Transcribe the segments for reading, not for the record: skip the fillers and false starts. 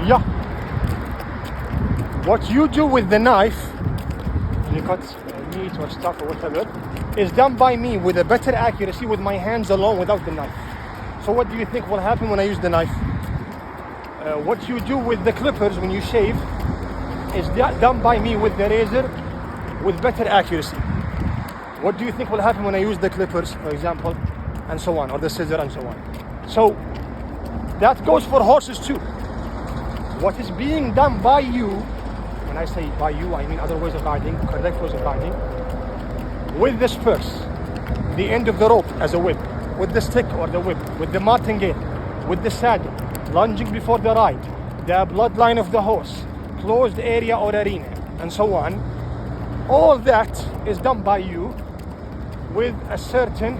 Yeah. What you do with the knife, when you cut meat or stuff or whatever, is done by me with a better accuracy with my hands alone without the knife. So what do you think will happen when I use the knife? What you do with the clippers when you shave is done by me with the razor with better accuracy. What do you think will happen when I use the clippers, for example, and so on, or the scissor and so on? So that goes for horses too. What is being done by you, when I say by you, I mean other ways of riding, correct ways of riding, with the spurs, the end of the rope as a whip, with the stick or the whip, with the martingale, with the saddle, lunging before the ride, the bloodline of the horse, closed area or arena, and so on. All that is done by you with a certain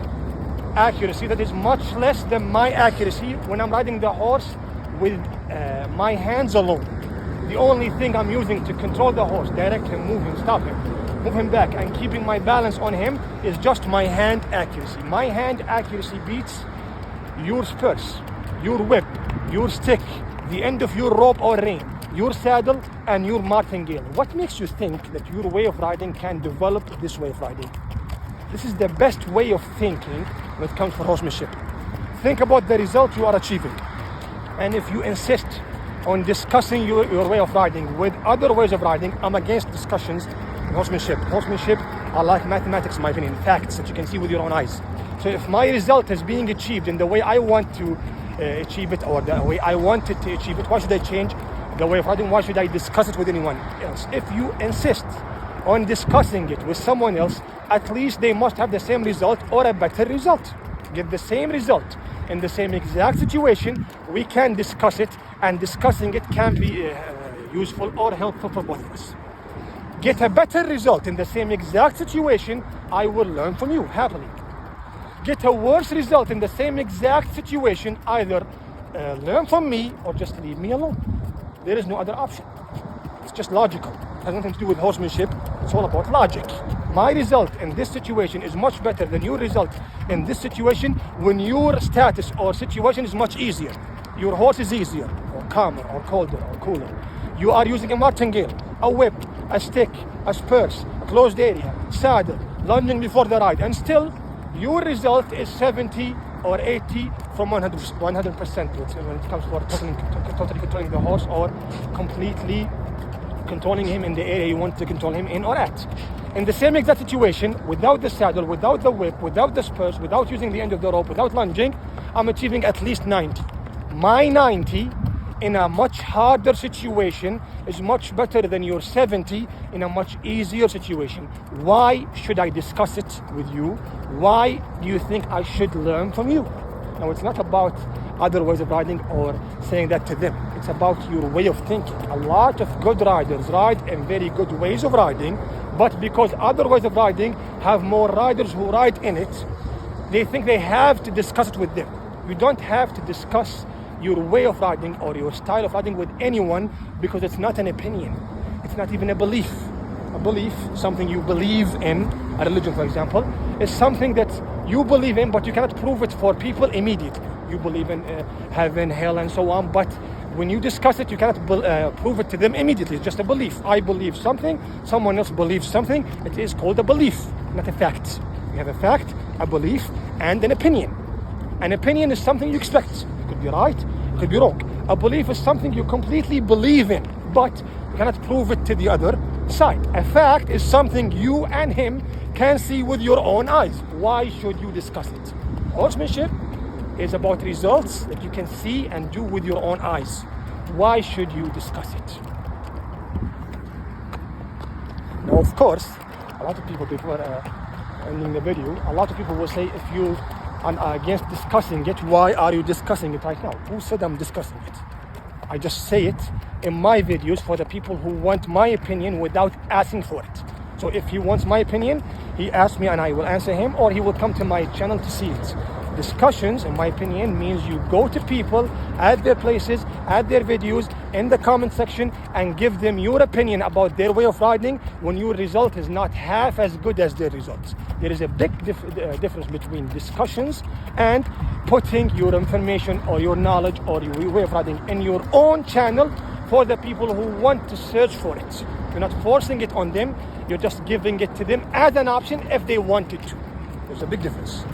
accuracy that is much less than my accuracy when I'm riding the horse with my hands alone. The only thing I'm using to control the horse, direct him, move him, stop him, move him back, and keeping my balance on him is just my hand accuracy. My hand accuracy beats your spurs, your whip, your stick, the end of your rope or rein, your saddle, and your martingale. What makes you think that your way of riding can develop this way of riding? This is the best way of thinking when it comes to horsemanship. Think about the result you are achieving. And if you insist on discussing your way of riding with other ways of riding, I'm against discussions in horsemanship. Horsemanship are like mathematics, in my opinion, facts that you can see with your own eyes. So if my result is being achieved in the way I want to achieve it, or the way I wanted to achieve it, why should I change the way of riding? Why should I discuss it with anyone else? If you insist on discussing it with someone else, at least they must have the same result or a better result. Get the same result in the same exact situation, we can discuss it, and discussing it can be useful or helpful for both of us. Get a better result in the same exact situation, I will learn from you happily. Get a worse result in the same exact situation, either learn from me or just leave me alone. There is no other option. It's just logical. It has nothing to do with horsemanship. It's all about logic. My result in this situation is much better than your result in this situation when your status or situation is much easier. Your horse is easier, or calmer, or colder, or cooler. You are using a martingale, a whip, a stick, a spurs, a closed area, saddle, lunging before the ride, and still your result is 70 or 80 from 100%, when it comes to totally controlling the horse or completely controlling him in the area you want to control him in or at. In the same exact situation, without the saddle, without the whip, without the spurs, without using the end of the rope, without lunging, I'm achieving at least 90. My 90 in a much harder situation is much better than your 70 in a much easier situation. Why should I discuss it with you? Why do you think I should learn from you? Now, it's not about other ways of riding or saying that to them. It's about your way of thinking. A lot of good riders ride in very good ways of riding, but because other ways of riding have more riders who ride in it, they think they have to discuss it with them. You don't have to discuss your way of riding or your style of riding with anyone, because it's not an opinion. It's not even a belief. A belief, something you believe in, a religion for example, is something that you believe in, but you cannot prove it for people immediately. You believe in heaven, hell, and so on, but when you discuss it, you cannot prove it to them immediately. It's just a belief. I believe something, someone else believes something. It is called a belief, not a fact. You have a fact, a belief, and an opinion. An opinion is something you expect. It could be right, it could be wrong. A belief is something you completely believe in, but you cannot prove it to the other side. A fact is something you and him can see with your own eyes. Why should you discuss it? Horsemanship is about results that you can see and do with your own eyes. Why should you discuss it? Now, of course, a lot of people, before ending the video, a lot of people will say, if you are against discussing it, why are you discussing it right now? Who said I'm discussing it? I just say it in my videos for the people who want my opinion without asking for it. So if he wants my opinion, he asks me and I will answer him, or he will come to my channel to see it. Discussions, in my opinion, means you go to people at their places, at their videos, in the comment section, and give them your opinion about their way of riding when your result is not half as good as their results. There is a big difference between discussions and putting your information or your knowledge or your way of riding in your own channel for the people who want to search for it. You're not forcing it on them, you're just giving it to them as an option if they wanted to. There's a big difference.